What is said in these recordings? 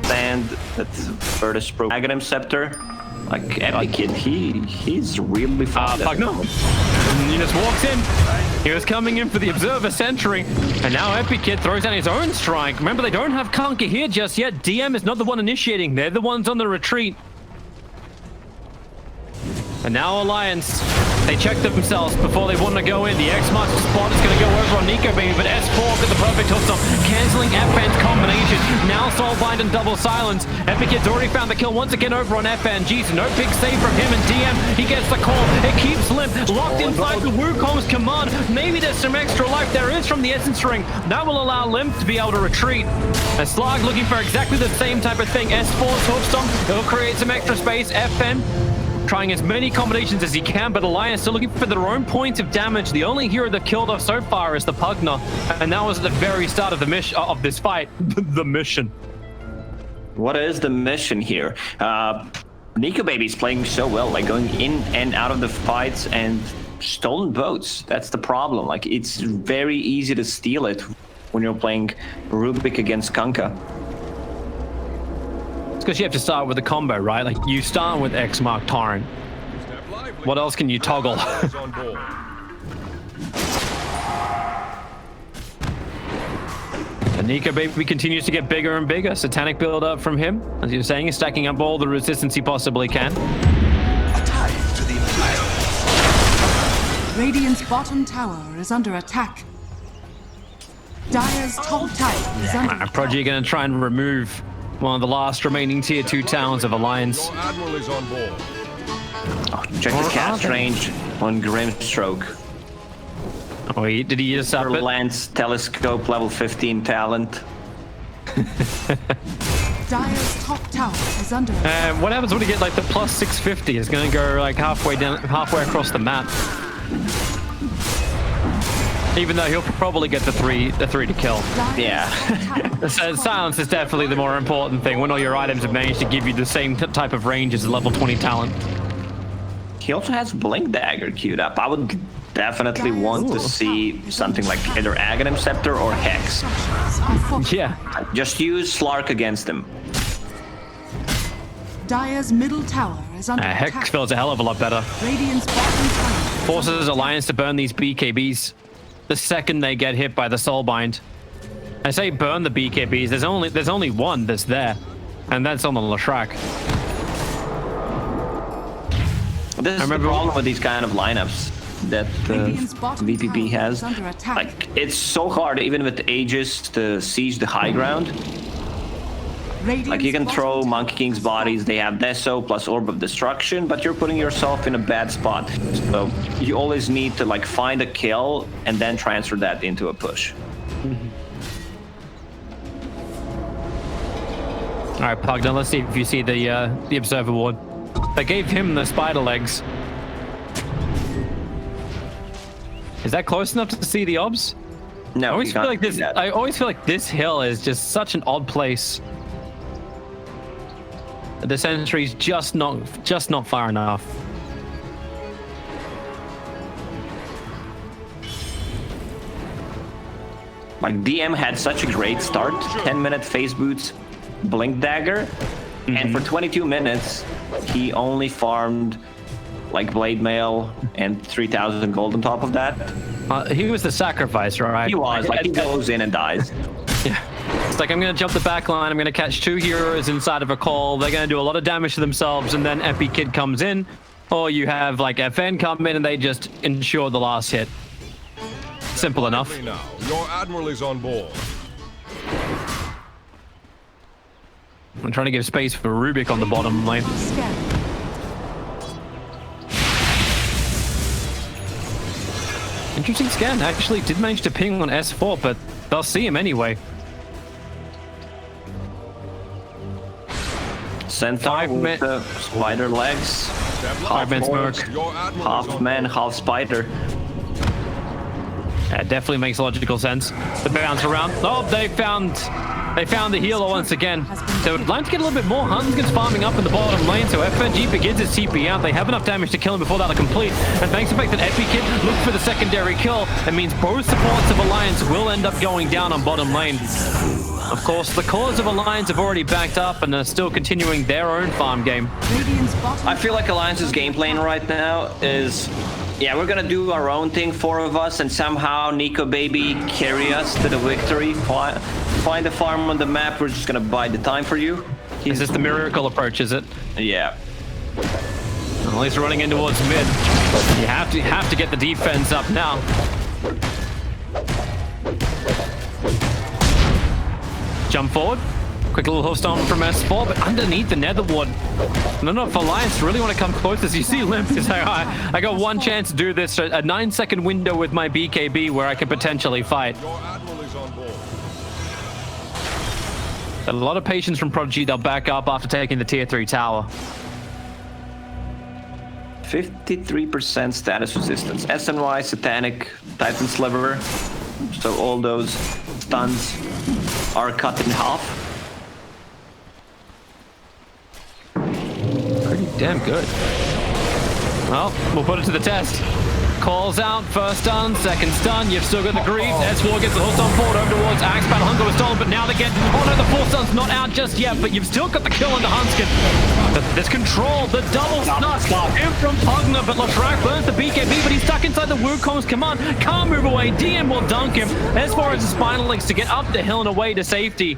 understand that Virtus Pro Aghanim Scepter. Like Epic Kid, he's really fast. Pugna. He just walks in. He was coming in for the Observer Sentry, and now Epic Kid throws down his own strike. Remember, they don't have Conquer here just yet. DM is not the one initiating. They're the ones on the retreat. And now Alliance, they check themselves before they want to go in. The X-Master spot is going to go over on Nikobaby, but S4 got the perfect hook stop, canceling FN's combination. Now Soulbind and Double Silence. Epic Kid's already found the kill once again over on FNG, so no big save from him, and DM, he gets the call. It keeps LIMMP locked inside the Wukong's command. Maybe there's some extra life. There is from the Essence Ring. That will allow LIMMP to be able to retreat. And Slag looking for exactly the same type of thing. S4's hook stomp, it'll create some extra space. FN trying as many combinations as he can, but Alliance still looking for their own points of damage. The only hero they've killed off so far is the Pugna, and that was at the very start of the mission of this fight. The mission. What is the mission here? Nikobaby's playing so well, like going in and out of the fights and stolen boats. That's the problem. Like it's very easy to steal it when you're playing Rubik against Kanka. It's because you have to start with a combo, right? Like you start with X Mark Torrent. What else can you toggle? And Nikobaby continues to get bigger and bigger. Satanic build up from him, as you were saying, he's stacking up all the resistance he possibly can. A tie to the Empire. Radiant's bottom tower is under attack. Dire's top tower is under attack. Prodigy gonna try and remove one of the last remaining tier 2 towns of Alliance. Your Admiral is on board. Oh, check the cast range on Grimstroke. Oh, did he just up it? Lance Telescope level 15 talent. Dire's top tower is under attack. What happens when you get like the plus 650? It's gonna go like halfway halfway across the map. Even though he'll probably get the three to kill. Yeah. So silence is definitely the more important thing when all your items have managed to give you the same type of range as a level 20 talent. He also has Blink Dagger queued up. I would definitely want to see something like either Aghanim Scepter or Hex. Yeah. Just use Slark against him. Dire's middle tower is under attack. Hex feels a hell of a lot better. Radiant's bottom tower Forces Alliance to burn these BKBs the second they get hit by the Soulbind. I say burn the BKBs. There's only one that's there, and that's on the Lashrak. This is the problem with these kind of lineups that VPP has. Like it's so hard, even with Aegis, to siege the high ground. Like you can throw Monkey King's bodies, they have Deso plus Orb of Destruction, but you're putting yourself in a bad spot. So you always need to like find a kill and then transfer that into a push. All right, Pugna, let's see if you see the Observer Ward. They gave him the spider legs. Is that close enough to see the obs? No, I always feel like this hill is just such an odd place. The sentry's just not far enough. Like DM had such a great start, 10-minute phase boots, Blink Dagger, and for 22 minutes he only farmed like Blade Mail and 3,000 gold on top of that. He was the sacrifice, right? He was, like he goes in and dies. Yeah. It's like, I'm going to jump the back line, I'm going to catch 2 heroes inside of a call, they're going to do a lot of damage to themselves, and then Epic Kid comes in, or you have like FN come in and they just ensure the last hit. Simple enough. Now, your Admiral is on board. I'm trying to give space for Rubik on the bottom lane. Interesting scan, actually did manage to ping on S4, but they'll see him anyway. Centaur with the spider legs. Half smoke. Half man, half spider. That definitely makes logical sense. The bounce around. Oh, they found the healer once again. So would like to get a little bit more. Handsken's farming up in the bottom lane, so FNG begins his TP out. They have enough damage to kill him before that'll complete. And thanks to the fact that Epic Kid looked for the secondary kill, it means both supports of Alliance will end up going down on bottom lane. Of course, the cause of Alliance have already backed up and are still continuing their own farm game. I feel like Alliance's game plan right now is, yeah, we're gonna do our own thing, 4 of us, and somehow Nikobaby carry us to the victory. Find a farm on the map, we're just gonna buy the time for you. Is this the miracle approach, is it? Yeah. At least running in towards mid. You have to get the defense up now. Jump forward. Quick little host on from S4, but underneath the nether ward. I don't know if Alliance really want to come close. As you see, LIMMP is like, I got one chance to do this. A 9-second window with my BKB where I could potentially fight. A lot of patience from Prodigy. They'll back up after taking the tier 3 tower. 53% status resistance. SNY, Satanic, Titan Sliver. So all those stuns are cut in half. Pretty damn good. Well, we'll put it to the test. Calls out, first stun, second stun, you've still got the grief. S4 gets the hook on forward over towards Axe. Battle Hunger was stolen, but now they get, oh no, the 4 stun's not out just yet, but you've still got the kill on the Handsken. There's control, the double stun in from Pugner, but Latrak burns the BKB, but he's stuck inside the Wukong's command. Can't move away, DM will dunk him. S4 has the spinal links to get up the hill and away to safety.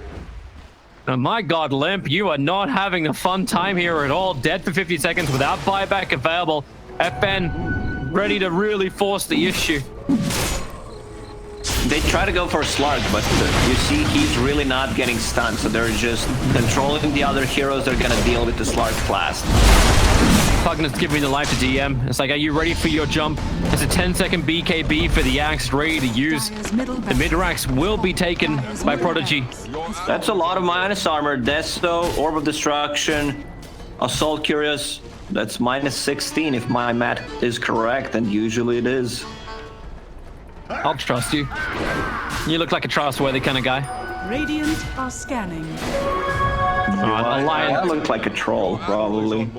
Oh my god, LIMMP, you are not having a fun time here at all. Dead for 50 seconds without buyback available. FN ready to really force the issue. They try to go for Slark, but you see he's really not getting stunned, so they're just controlling the other heroes. They're gonna deal with the Slark blast. Pugner's giving the life to DM. It's like, are you ready for your jump? It's a 10-second BKB for the Axe ready to use. The mid-racks will be taken by Prodigy. That's a lot of minus armor. Desto, Orb of Destruction, Assault Curious. That's minus 16 if my math is correct, and usually it is. I'll trust you. You look like a trustworthy kind of guy. Radiant are scanning. I look like a troll, probably.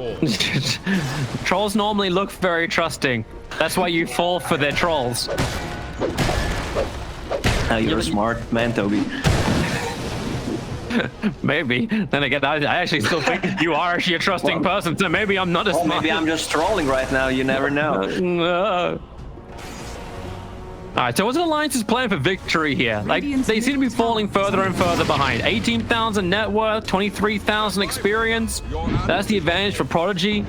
Trolls normally look very trusting. That's why you fall for their trolls. You're a smart man, Toby. Maybe. Then again, I actually still think you are actually a trusting person, so maybe I'm not as smart. Maybe I'm just trolling right now, you never know. Alright, so what's Alliance's plan for victory here? Like, they seem to be falling further and further behind. 18,000 net worth, 23,000 experience. That's the advantage for Prodigy.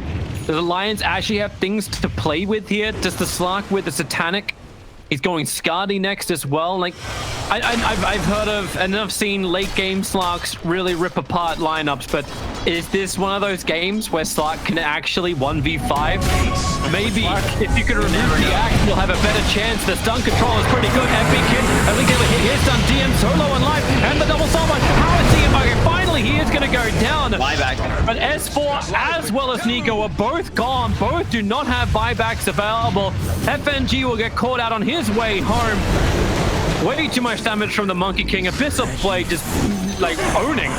Does Alliance actually have things to play with here? Does the Slark with the Satanic? He's going Scardy next as well. Like, I've heard of and I've seen late game Slarks really rip apart lineups, but is this one of those games where Slark can actually 1v5? Maybe if you can remove the axe, you'll have a better chance. The stun control is pretty good. FB Kid, at least able to hit his stun. DM solo on life, and the double summon. How is DM? Okay, finally he is going to go down. Buyback. But S4 as well as Nico are both gone. Both do not have buybacks available. FNG will get caught out on his way home. Way too much damage from the Monkey King. Abyssal Blade just like owning.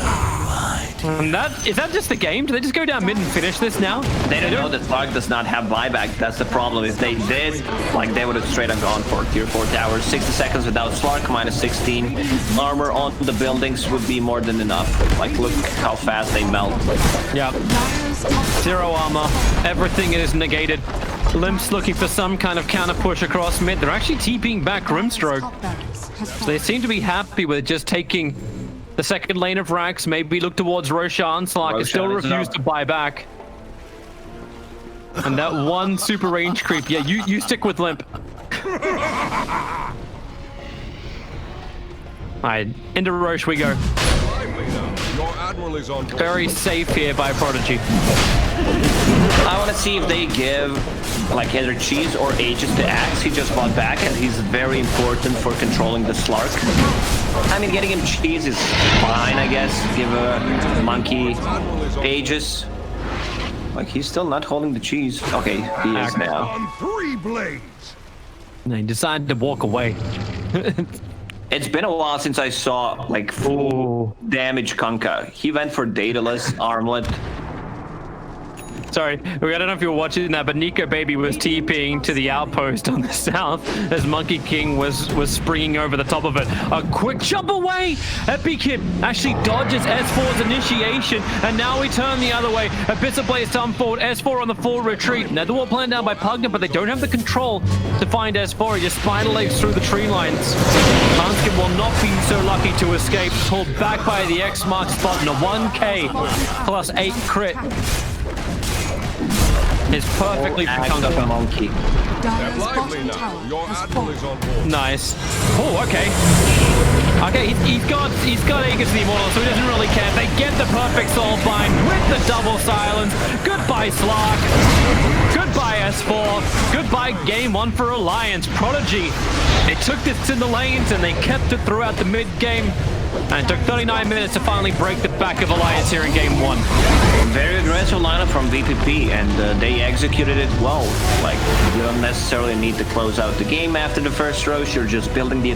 And is that just the game? Do they just go down mid and finish this now? They don't know that Slark does not have buyback. That's the problem. If they did, like, they would have straight up gone for tier 4 towers. 60 seconds without Slark, minus 16. Armor on the buildings would be more than enough. Like, look how fast they melt. Yeah. 0 armor. Everything is negated. LIMMP's looking for some kind of counter push across mid. They're actually TPing back Grimstroke. So they seem to be happy with just taking the second lane of racks. Maybe look towards Roshan. Slark is still refused to buy back. And that one super range creep. Yeah, you stick with LIMMP. Alright, into Roche we go. Very safe here by Prodigy. I want to see if they give like either cheese or ages to Axe. He just bought back and he's very important for controlling the Slark. I mean, getting him cheese is fine, I guess. Give a monkey ages. Like, he's still not holding the cheese. Okay, he is now. And he decided to walk away. It's been a while since I saw like full damage Kunkka. He went for Daedalus, Armlet. Sorry, I don't know if you were watching that, but Nikobaby was TPing to the outpost on the south as Monkey King was springing over the top of it. A quick jump away! Epic Hit actually dodges S4's initiation, and now we turn the other way. Abyssal Blaze turn forward, S4 on the full retreat. Netherwall planned down by Pugna, but they don't have the control to find S4. He just spider legs through the tree lines. Handsken will not be so lucky to escape. Pulled back by the X mark spot in a 1k plus 8 crit. Is perfectly countered a monkey. Step lively now. Your admiral is on board. Nice. Oh, okay. Okay, he's got Aegis the Immortal, so he doesn't really care. They get the perfect soul bind with the double silence. Goodbye, Slark. Goodbye, S4. Goodbye, game 1 for Alliance. Prodigy. They took this in the lanes and they kept it throughout the mid game. And it took 39 minutes to finally break the back of Alliance here in game 1. Very aggressive lineup from VPP, and they executed it well. Like, you don't necessarily need to close out the game after the first roast. You're just building the